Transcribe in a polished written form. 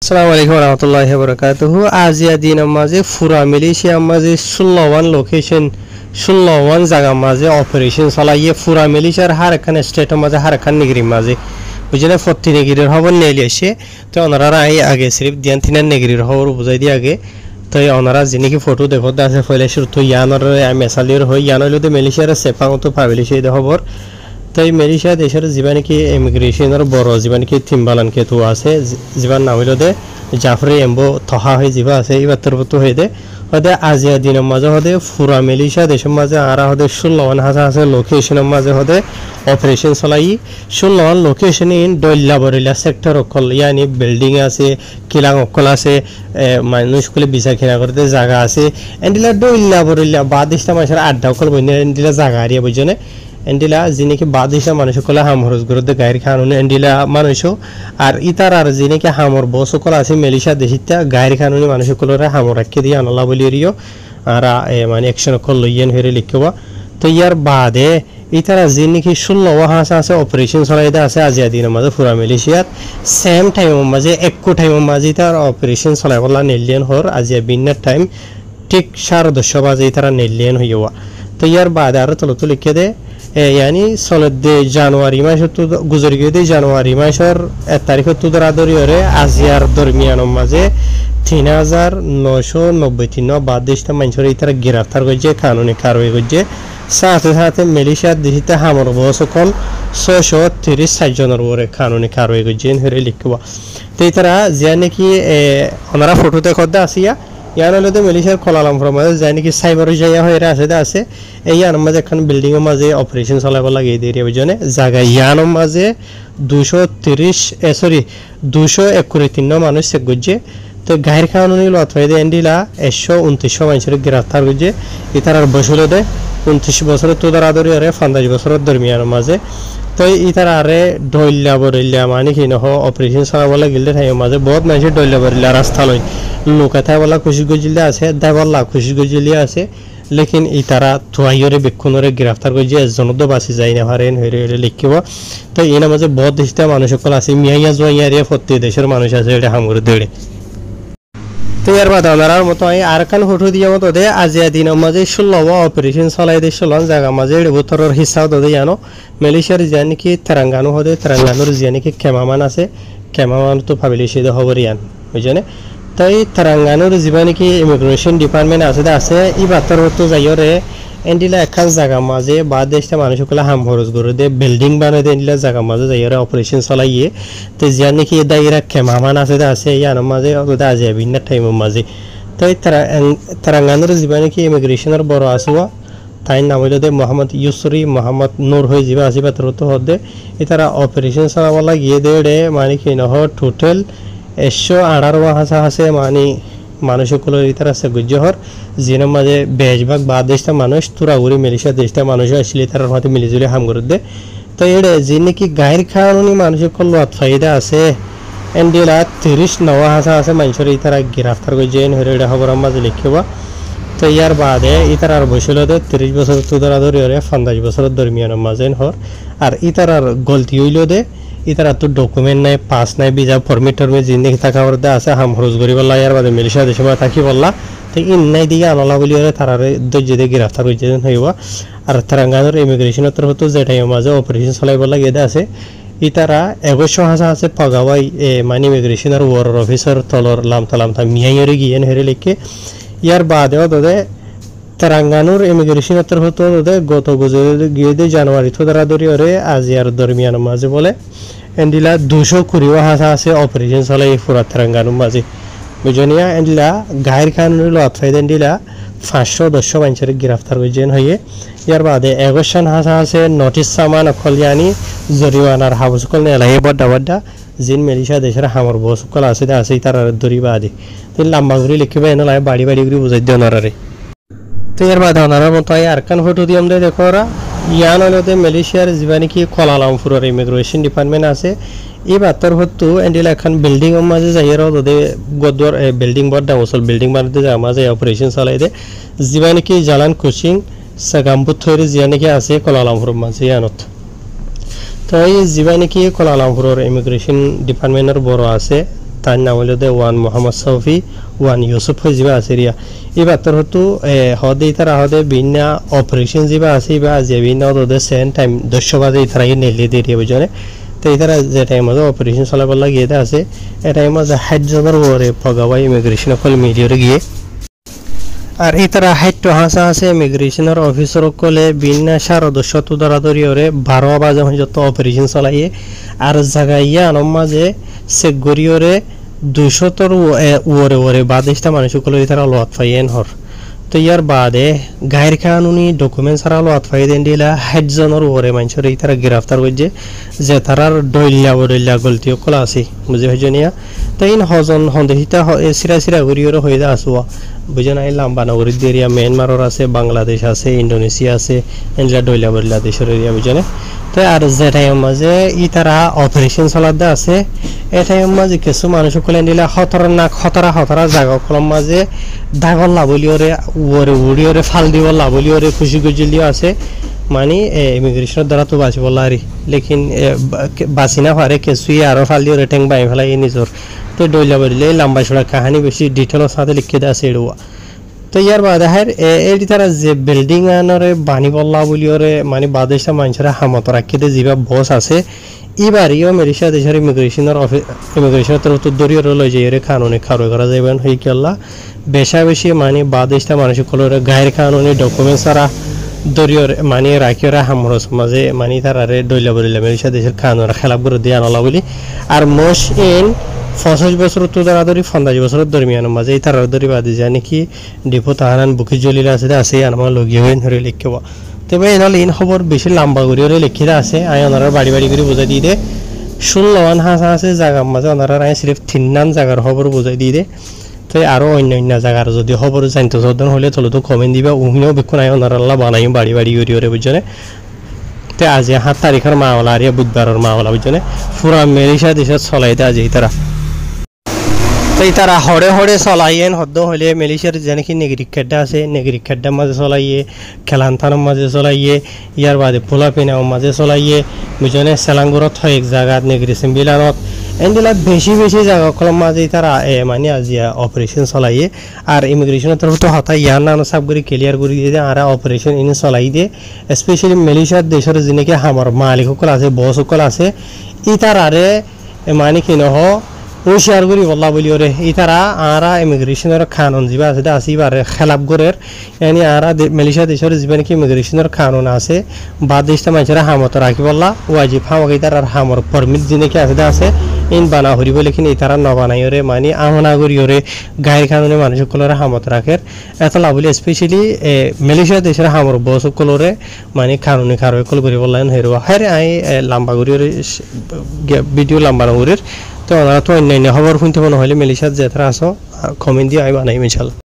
আসসালামু আলাইকুম রহমতুল্লাহি ওয়া বারাকাতুহু। আজিয়া দিন মাঝে ফুরা মিলিশিয়া মাঝে 16 লোকেশন 16 জায়গা মাঝে অপারেশন চালাইয়ে ফুরা মিলিশিয়ার হার এখান স্টেটের মাঝে হার এখান নিগরি মাঝে বুঝলে 40 নিগরির খবর নেলি এসে তো ওনারা আগে সিরিফ দিয়ান তিনার নিগরির খবর বুঝাই দিয়ে আগে তো ওনারা যিনি কি ফটো দেখো আছে ফলে শুরু তো ইয়ানোর মেসালির হই ইয়ানলিতে মিলিশিয়ার সেপাং তো পাবিলি সেই খবর তো এই মালয়েশিয়া দেশের জীবন কি ইমিগ্রেশনের বড় জীবন কি থিমবালান কে তো আছে জীবন না হইল দে জাফরি এম্বো থহা হয়ে যাবা আছে এবার তোর তো হয়ে দে হদে আজিয়া দিনের মাঝে হদে ফুরা মালয়েশিয়া দেশের মাঝে আর হদে 16 হাজার আছে লোকেশনের মাঝে হদে অপারেশন চলাই 16 লোকেশন ইন দল্লা বরিলা সেক্টর অকল ইয়ানি বিল্ডিং আছে কিলাং অকল আছে মানুষগুলো বিচার খেলা করতে জায়গা আছে এন্ডিলা দল্লা বরিলা বাদিশটা মানুষের আড্ডা অকল বইনে এন্ডিলা জায়গা আরিয়া বুঝনে এন্ডিলা যিনি কি বাদিশা মানুষ কলা হামরজ গরতে গায়ের খানুন এন্ডিলা মানুষও আর ইতার আর যিনি কি হামর বস কল আছে মালয়েশিয়া দেশিতা গায়ের খানুনি মানুষ কলরে হামর রাখি দিয়ে আনলা বলি রিও আর মানে অ্যাকশন কল লইয়েন হরে লিখবা তো ইয়ার বাদে ইতারা যিনি কি 16 হাসা আছে অপারেশন চলাইতে আছে আজিয়া দিনের মাঝে পুরা মালয়েশিয়াত সেম টাইমের মাঝে একো টাইমের মাঝে তার অপারেশন চলাই বলা নেলিয়ান হর আজিয়া বিন্নার টাইম ঠিক 10:30 বাজে তারা নেলিয়ান হইয়া তো ইয়ার বাদে আর তলত লিখে দে यानी सलदे জানুয়ারি মাস তো গুজরি গিয়ে জানুয়ারি মাসের 1 তারিখ তো দরাদরি হরে আজিয়ার দরমিয়ান মাঝে 3993 বাদেশটা মানুষের ইতারা গ্রেফতার করছে কানুনি কারওয়াই করছে সাথে সাথে মালয়েশিয়া দেশিতে হামর বসকল 630 জনের উপরে কানুনি কারওয়াই করছে হরে লিখবা তো ইতারা যে নাকি ওনারা ফটোতে খদ্দা আসিয়া ইয়ানলতে মালয়েশিয়ার কোলালামপুর মাঝে যায় নাকি সাইবার জায়গা হয়ে আছে এই ইয়ানোর মাঝে এখন বিল্ডিং এর মাঝে অপারেশন চালাব লাগে এই এরিয়া বুঝনে জায়গা ইয়ানোর মাঝে 231 মানুষ চেক করছে তো গায়ের খাওয়ানো লত হয়ে দেয় এন্ডিলা 129 মানুষের গ্রেফতার করছে ইতার বসলে দেয় 29 বছরের তো আদরি আরে 50 বছরের দরমিয়ানোর মাঝে তো ইতার আরে ডইল্লা বরিল্লা মানে কি নহ অপারেশন চালাব লাগিলে তাই মাঝে বহুত মানুষের ডইল্লা বরিল্লা রাস্তা লই লোকা থাই বলা খুশি গজিলে আছে দাইবল্লা খুশি গজিলে আছে লেকিন ইতারা থুয়াইরে বেক্ষণরে গ্রেফতার করছে একজনও বাঁচি যায় না হারেন হইরে হইরে লিখিব তো এর মাঝে বহুত দেশটা মানুষ সকল আছে মিয়াইয়া জোয়াইয়া প্রত্যেক দেশের মানুষ আছে এটা হামরে দেড়ে তো এর বাদ ওনার মতো আর কান ফটো দিয়ে মতো দে আজিয়া দিনের মাঝে 16 অপারেশন চলাই দে 16 জায়গা মাঝে বছরের হিসাব দে জানো মালয়েশিয়ার জানি কি তেরাঙ্গানো হদে তেরাঙ্গানোর জানি কি কেমামান আছে কেমামান তো ভাবিলে সেটা হবরিয়ান বুঝনে তাই তেরাঙ্গানোর জীবনে কি ইমিগ্রেশন ডিপার্টমেন্ট আছে ই বাতর তো যাইরে এন্ডিলা একখান জায়গা মাঝে বাদ দেশটা মানুষ সকলে হাম খরচ করে দে বিল্ডিং বানাই দে এন্ডিলা জায়গা মাঝে যাইরে অপারেশন চলাইয়ে তো জানি কি দাইরা কেমামান আছে ইয়ানোর মাঝে আজিয়া বিন্নার টাইমের মাঝে তাই তেরাঙ্গানোর জীবনে কি ইমিগ্রেশনের বড় আসুয়া তাই নাম হইল দে মোহাম্মদ ইউসরি মোহাম্মদ নূর হয়ে যাবে আসি বাতর তো হদে এতারা অপারেশন চালাবলা গিয়ে দে মানে কি নহ টোটাল 118 হাসা আছে মানে মানুষ সকলের ইতার আছে গুজ্জহর জিনের মাঝে বেশভাগ বা দেশটা মানুষ তুরাগুড়ি মালয়েশিয়া দেশটা মানুষ আসলে তার মাঝে মিলিজুলি হাম করে দে তো এটা যে নাকি গায়ের খাওয়ানি মানুষ সকল ফায়দা আছে এন্ডিলা 39 হাসা আছে মানুষের ইতারা গ্রেফতার করছে হরে এটা খবর মাঝে লিখবা তো ইয়ার বাদে ইতার আর বসল 30 বছর তো ধরে 50 বছরের দরমিয়ানের মাঝে হর আর ইতার আর গলতি হইল দে ইতারা তো ডকুমেন্ট নাই পাস নাই ভিসা পারমিট টারমে জিন্দেগি থাকা বলতে আছে হাম খরচ করি বললা ইয়ার বাদে মালয়েশিয়া দেশে থাকি বললা তো ইন নাই দিকে আনলা বলি তারারে ধৈর্য দিয়ে গ্রেফতার করছে হইব আর তেরাঙ্গানোর ইমিগ্রেশনের তরফ তো যে টাইমের মাঝে অপারেশন চলাই বলা গেদে আছে ইতারা 21 হাজার আছে পগাওয়াই মানে ইমিগ্রেশনের ওয়ার অফিসার তলর লামতা মিয়াইরে গিয়ে হেরে লিখে ইয়ার বাদেও দে তেরাঙ্গানোর ইমিগ্রেশনের তরফ তো গত গুজরে গিয়ে দে জানুয়ারি তো ধরি ওরে আজিয়ার দরমিয়ানের মাঝে বলে এন্ডিলা 220 হাসা আছে অপারেশন চলাই পুরা তেরাঙ্গানোর মাঝে বুঝনিয়া এন্ডিলা গায়ের খানুনি লত ফাইদে এন্ডিলা 510 মানুষের গ্রেফতার করছেন হয়ে ইয়ার বাদে 21 হাসা আছে নোটিশ সামান অকলিয়ানি জরিমানার হাবসকল নেলাই বড্ডা জিন মালয়েশিয়া দেশের হামর বসকল আছে তার দরি বাদে তো লম্বা করে লিখবে এনে লাই বাড়ি করে বুঝাই দিয়ে ওনারে তো এর বাদে ওনারা মতো আর কান ফটো দিয়ে আমরা দেখো ওরা ইয়ান হলতে মালয়েশিয়ার জীবনে কি কোলালামপুরের ইমিগ্রেশন ডিপার্টমেন্ট আছে এই বাতর হতো এন্ডিলা এখন বিল্ডিং এর মাঝে যাইরা ওদে গদর বিল্ডিং বড় ওসল বিল্ডিং বানাতে যায় মাঝে অপারেশন চালাই দে জীবনে কি জালান কোচিং সাগামপুর থইরে জীবনে কি আছে কোলালামপুর মাঝে ইয়ানত তো এই জীবনে কি কোলালামপুরের ইমিগ্রেশন ডিপার্টমেন্টের বড় আছে তার নাম হলো দে ওয়ান মোহাম্মদ সৌফি ওয়ান ইউসুফ যিবা আছে রিয়া এবার তোর হতো হদে তারা হদে বিনা অপারেশন যিবা আছে বা যে বিনা ওদের সেম টাইম 10 বাজে তারা নেলি দিয়ে রিয়া বুঝনে তো তারা যে টাইম মধ্যে অপারেশন চলাবার লাগিয়ে আছে এই টাইম মধ্যে হাইজনের ওরে পগাওয়াই ইমিগ্রেশন কল মিলিয়রে গিয়ে আর এই তারা হাইটটো হাসা আছে ইমিগ্রেশনের অফিসার কলে বিনা সারদস্যত দরাদরি ওরে 12 বাজে যত অপারেশন চলাইয়ে আর জায়গাইয়া আনম মাঝে সেগরিওরে 200 তোর ওরে ওরে বাদেশটা মানুষ কলে তারা লোয়াত ফাইয়েন হর তো ইয়ার বাদে গায়ের কানুনি ডকুমেন্ট সারা লোয়াত ফাই দেন দিলা হাইজনের ওরে মানুষের এই তারা গ্রেফতার করছে যে তারার ডইল্লা গলতি কলা আছে বুঝে হজনিয়া তো ইন হজন হন্দেহিতা সিরা গরিওরে হয়ে দা আসুয়া বুঝেন আই লাম্বা নগরী এরিয়া মিয়ানমারের আছে বাংলাদেশ আছে ইন্দোনেশিয়া আছে এনলা ডইলা দেশের এরিয়া বুঝেন তো আর যে টাইম মাঝে ই তারা অপারেশন চলাদা আছে এই টাইম মাঝে কিছু মানুষ কলে নিলা খতরা জায়গা কলম মাঝে দাগল লাবলিওরে ওরে উড়িওরে ফাল দিব লাবলিওরে খুশি গুজলিও আছে মানে ইমিগ্রেশনের দ্বারা তো বাঁচিব লারি লেকিন বাঁচি না পারে কিছুই আরো ফাল দিও রেটেং বাই ফেলাই নিজর তো ডইলা বলিলে লম্বা ছড়া কাহানি বেশি ডিটেলের সাথে লিখে দেওয়া সেড়ুয়া তো ইয়ার বাদে হার এই তারা যে বিল্ডিং আনরে বানি বল্লা বলিওরে মানে বাদেশটা মানুষেরা হামত রাখিতে যিবা বস আছে এবার ইও মেরিশা দেশের ইমিগ্রেশনের তরফ দরিয়র লই যাইরে কানুনি খারো করা যাবেন হই কেল্লা বেশি মানে বাদেশটা মানুষ কলরে গায়ের কানুনি ডকুমেন্ট সারা দরিয়র মানে রাখিওরা হামর সমাজে মানে তারারে ডইলা বলিলা মেরিশা দেশের কানুন খেলাপ করে দিয়ে আনলা বলি আর মোশ ইন 65 বছর তো দাঁড়াদরি 50 বছরের দরমিয়ানের মাঝে এই তারার দরি বাদে জানি কি ডিপো তাহারান বুকি জলিলা আছে আমার লগিয়ে হয়ে ধরে লিখব তবে এনালে ইন খবর বেশি লম্বা করে লিখিরা আছে আই ওনারা বাড়ি করে বুঝাই দিয়ে দে শুনলাম হাসা আছে জায়গার মাঝে ওনারা আই সিরিফ 3 নাম জায়গার খবর বুঝাই দিয়ে দে তো আরো অন্য জায়গার যদি খবর জানতে চান হলে তলে তো কমেন্ট দিবা উহিও বেকুন আই ওনারা বানাই বাড়ি করে বুঝনে তো আজ 7 তারিখের মাওলা আর বুধবারের মাওলা বুঝনে পুরা মেরিশা দেশে চলাইতে আজ এই তাই তারা হড়ে চলাইয়েন হদ্দ হলে মেলিশিয়ার যেনাকি নেগরিক খেড্ডা আছে নেগরিক খেড্ডার মাঝে চলাইয়ে খেলান্থানোর মাঝে চলাইয়ে ইয়ার বাদে পোলা পেনাও মাঝে চলাইয়ে বুঝনে সেলাঙ্গুরত হয় এক জায়গাত নেগরি সিম্বিলানত এনদিলা বেশি জায়গা কলম মাঝে তারা মানে আজিয়া অপারেশন চলাইয়ে আর ইমিগ্রেশনের তরফ তো হঠাৎ ইয়ার নানো সাব করে ক্লিয়ার করে দিয়ে আর অপারেশন এনে চলাই দিয়ে স্পেশালি মেলিশিয়ার দেশের যেনাকি আমার মালিক সকল আছে বস সকল আছে ই তারারে মানে কি নহ হুশিয়ার করি বল্লা বলি ওরে এই তারা আরা ইমিগ্রেশনের কানুন যা আছে আসিবার খেলাপ গরের এনে আরা মালয়েশিয়া দেশের যা নাকি ইমিগ্রেশনের কানুন আছে বাদেশটা মানুষেরা হামত রাখি বললা ওয়াজিব হামাকে তার হামর পারমিট যে নাকি আছে ইন বানা হরিব লেকিন এই তারা নবানাই ওরে মানে আমনা করি ওরে গায়ের কানুনে মানুষ সকলের হামত রাখের এত লাভলি স্পেশালি মালয়েশিয়া দেশের হামর বস সকলরে মানে কানুনে খারো কল করি বললেন হেরবা হ্যাঁ আই লম্বা করি ওরে ভিডিও লম্বা নগরের তো ওনারা তো অন্যান্য খবর শুনতে মনে হলে মেলিশার যেতারা আসো কমেন্ট দিয়ে আইবা নাই ইনশাল্লাহ।